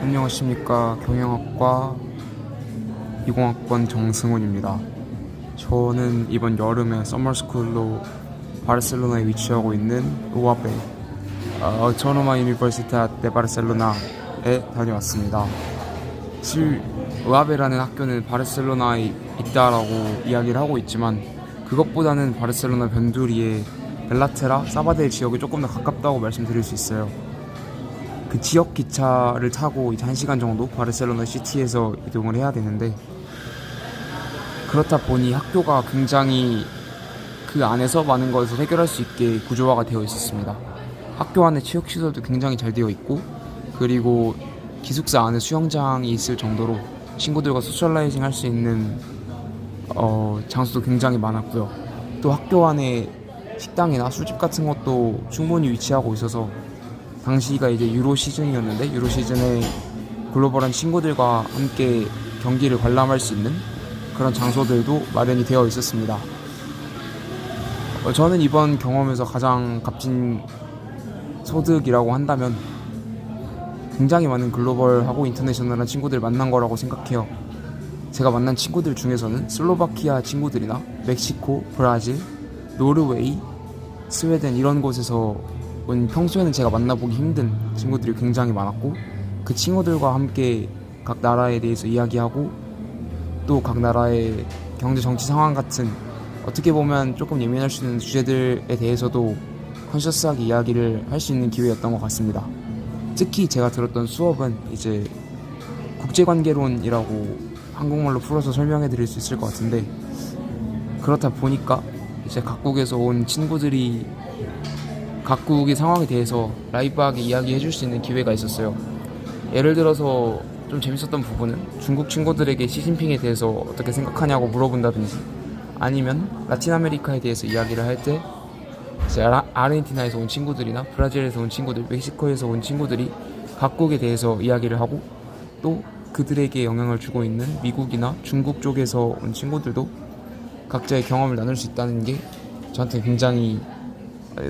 안녕하십니까. 경영학과 20학번 정승훈입니다. 저는 이번 여름에 서머스쿨로 바르셀로나에 위치하고 있는 우아베 오토노마 유니버시타 데 바르셀로나에 다녀왔습니다. 사실 우아베라는 학교는 바르셀로나에 있다라고 이야기를 하고 있지만 그것보다는 바르셀로나 변두리의 벨라테라, 사바델 지역이 조금 더 가깝다고 말씀드릴 수 있어요. 그 지역 기차를 타고 이제 1시간 정도 바르셀로나 시티에서 이동을 해야 되는데, 그렇다 보니 학교가 굉장히 그 안에서 많은 것을 해결할 수 있게 구조화가 되어 있었습니다. 학교 안에 체육시설도 굉장히 잘 되어 있고, 그리고 기숙사 안에 수영장이 있을 정도로 친구들과 소셜라이징 할 수 있는 장소도 굉장히 많았고요. 또 학교 안에 식당이나 술집 같은 것도 충분히 위치하고 있어서 당시가 이제 유로 시즌이었는데, 유로 시즌에 글로벌한 친구들과 함께 경기를 관람할 수 있는 그런 장소들도 마련이 되어 있었습니다. 저는 이번 경험에서 가장 값진 소득이라고 한다면 굉장히 많은 글로벌하고 인터내셔널한 친구들 만난 거라고 생각해요. 제가 만난 친구들 중에서는 슬로바키아 친구들이나 멕시코, 브라질, 노르웨이, 스웨덴 이런 곳에서 평소에는 제가 만나보기 힘든 친구들이 굉장히 많았고, 그 친구들과 함께 각 나라에 대해서 이야기하고 또 각 나라의 경제 정치 상황 같은 어떻게 보면 조금 예민할 수 있는 주제들에 대해서도 컨셔스하게 이야기를 할 수 있는 기회였던 것 같습니다. 특히 제가 들었던 수업은 이제 국제관계론이라고 한국말로 풀어서 설명해 드릴 수 있을 것 같은데, 그렇다 보니까 이제 각국에서 온 친구들이 각국의 상황에 대해서 라이브하게 이야기해 줄 수 있는 기회가 있었어요. 예를 들어서 좀 재밌었던 부분은 중국 친구들에게 시진핑에 대해서 어떻게 생각하냐고 물어본다든지, 아니면 라틴 아메리카에 대해서 이야기를 할 때 이제 아르헨티나에서 온 친구들이나 브라질에서 온 친구들, 멕시코에서 온 친구들이 각국에 대해서 이야기를 하고, 또 그들에게 영향을 주고 있는 미국이나 중국 쪽에서 온 친구들도 각자의 경험을 나눌 수 있다는 게 저한테 굉장히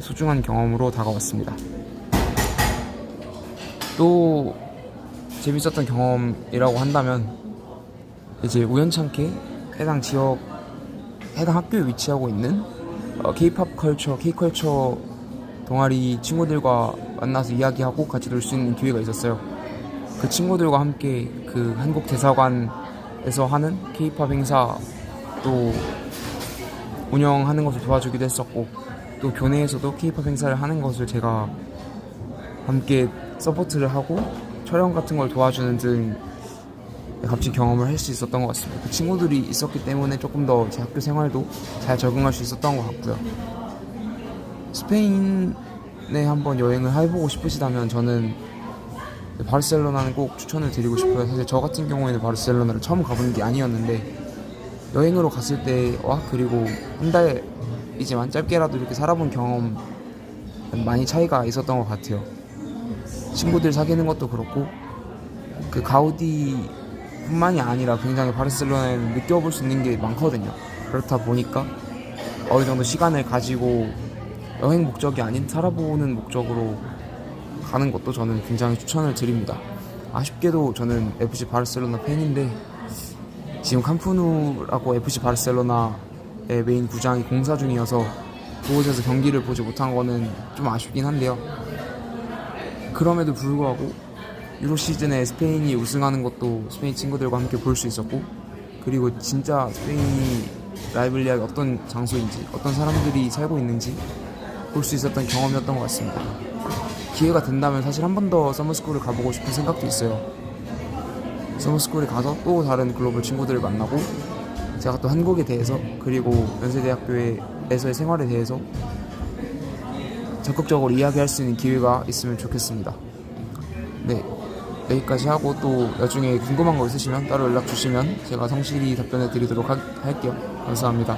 소중한 경험으로 다가왔습니다. 또 재밌었던 경험이라고 한다면 이제 우연찮게 해당 지역, 해당 학교에 위치하고 있는 K-pop 컬처, K-컬처 동아리 친구들과 만나서 이야기하고 같이 놀 수 있는 기회가 있었어요. 그 친구들과 함께 그 한국 대사관에서 하는 K-pop 행사 또 운영하는 것을 도와주기도 했었고, 또 교내에서도 K-pop 행사를 하는 것을 제가 함께 서포트를 하고 촬영 같은 걸 도와주는 등 값진 경험을 할 수 있었던 것 같습니다. 그 친구들이 있었기 때문에 조금 더 제 학교 생활도 잘 적응할 수 있었던 것 같고요. 스페인에 한번 여행을 해보고 싶으시다면 저는 바르셀로나는 꼭 추천을 드리고 싶어요. 사실 저 같은 경우에는 바르셀로나를 처음 가본 게 아니었는데, 여행으로 갔을 때와 그리고 한 달이지만 짧게라도 이렇게 살아본 경험 많이 차이가 있었던 것 같아요. 친구들 사귀는 것도 그렇고, 그 가우디 뿐만이 아니라 굉장히 바르셀로나에는 느껴볼 수 있는 게 많거든요. 그렇다 보니까 어느 정도 시간을 가지고 여행 목적이 아닌 살아보는 목적으로 가는 것도 저는 굉장히 추천을 드립니다. 아쉽게도 저는 FC 바르셀로나 팬인데 지금 캄프누라고 FC 바르셀로나의 메인 구장이 공사 중이어서 그곳에서 경기를 보지 못한 거는 좀 아쉽긴 한데요. 그럼에도 불구하고 유로 시즌에 스페인이 우승하는 것도 스페인 친구들과 함께 볼 수 있었고, 그리고 진짜 스페인이 라이벌리하게 어떤 장소인지, 어떤 사람들이 살고 있는지 볼 수 있었던 경험이었던 것 같습니다. 기회가 된다면 사실 한 번 더 서머스쿨을 가보고 싶은 생각도 있어요. 서머스쿨에 가서 또 다른 글로벌 친구들을 만나고, 제가 또 한국에 대해서 그리고 연세대학교에서의 생활에 대해서 적극적으로 이야기할 수 있는 기회가 있으면 좋겠습니다. 네, 여기까지 하고 또 나중에 궁금한 거 있으시면 따로 연락 주시면 제가 성실히 답변해 드리도록 할게요. 감사합니다.